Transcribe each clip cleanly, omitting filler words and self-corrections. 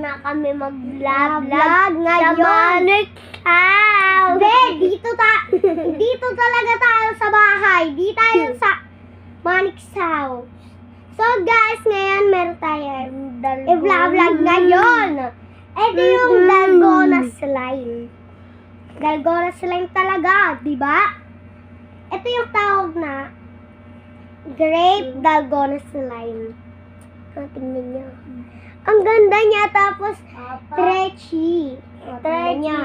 na kami mag-vlog ngayon. sa Manik's house. Hindi, dito talaga tayo sa bahay. Di tayo sa Manik's house. So guys, ngayon meron tayo i-vlog ngayon. Ito yung Dalgona slime. Dalgona slime talaga, di ba? Ito yung tawag na grape Dalgona slime. Tingnan niyo. Ang ganda niya, tapos stretchy. Tingnan niya.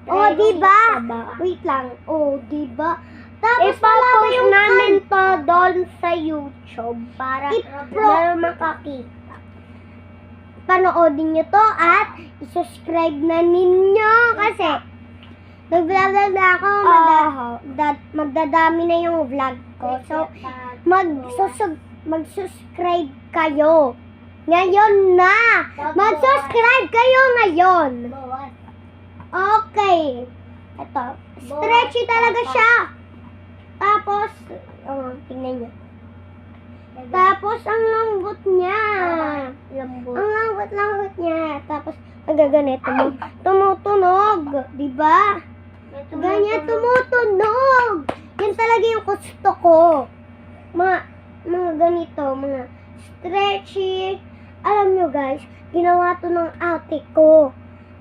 Oh, di ba? Wait lang. Oh, di ba? Tapos Ipopost yung namin to doon sa YouTube para makakita. Panoodin nyo to at i-subscribe na ninyo kasi nag-vlog na ako, magdadami na yung vlog ko. So, mag-subscribe kayo. Ngayon na! Mag-subscribe kayo ngayon! Okay. Ito. Stretchy talaga siya. Tapos, tingnan nyo. Tapos, ang lambot niya. Ang lambot niya. Tapos, nagaganito mo. Tumutunog. Diba? Ganyan, tumutunog. Yan talaga yung gusto ko. Mga ganito, mga stretchy. Alam nyo guys, ginawa to ng ate ko.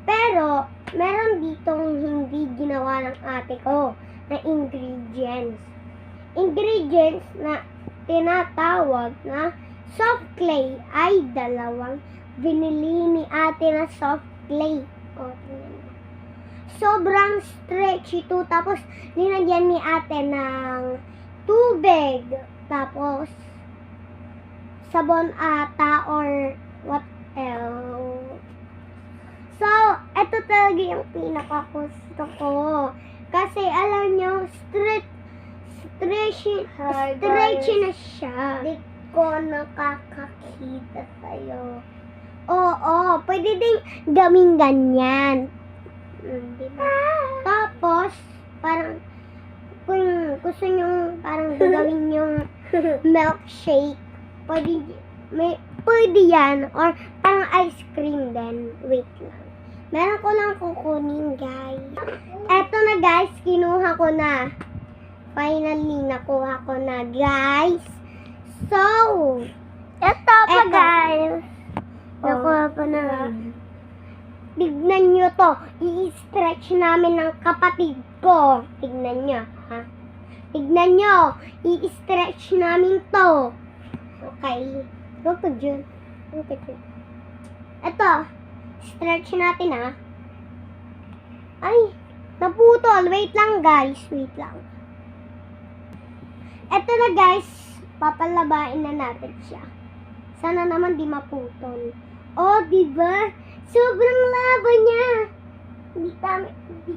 Pero, meron ditong hindi ginawa ng ate ko na ingredients. Ingredients na tinatawag na soft clay ay dalawang binili ni ate na soft clay. Sobrang stretchy to. Tapos, linagyan ni ate ng tubig. Tapos, sabon ata or what else. So, ito talaga yung pinaka-gusto ko. Kasi, alam nyo, stretchy na siya. Di ko nakakakita sa'yo. Oo, pwede ding gawing ganyan. Diba? Tapos, parang, kung gusto nyo parang gagawin yung milkshake, pwede yan. Or parang ice cream din. Wait lang. Meron ko lang kukunin, guys. Eto na, guys. Kinuha ko na. Finally, nakuha ko na, guys. So, Ito pa guys. nakuha ko na. Tignan nyo to. I-stretch namin ng kapatid ko. Tignan nyo, ha? Tignan nyo. I-stretch namin to. Okay. Look at dyan. Ito. Stretch natin, ha? Ay, naputol. Wait lang, guys. Wait lang. Ito na, guys. Papalabain na natin siya. Sana naman di maputol. Oh, diba? Sobrang laba niya. Hindi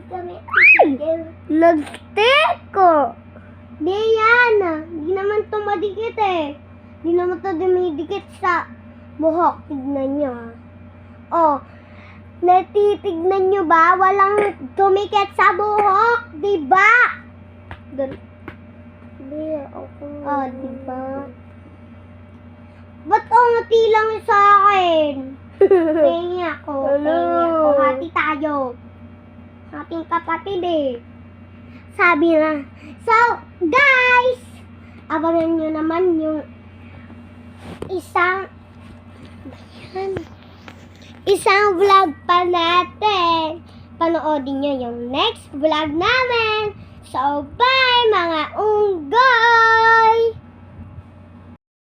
kami titigil. Nagteko. Di yan. Di naman to madikit eh. Di naman to dumidikit sa buhok. Tignan nyo. Oh, natitignan nyo ba? Walang dumikit sa buhok. Diba? Di ako. Oh, diba? Ba't unti lang sa akin? Pengi ako. Hati tayo. Hating kapatid eh. Sabi na. So, guys! Abangan nyo naman yung isang vlog pa natin. Panoodin nyo yung next vlog namin. So, bye mga unggoy!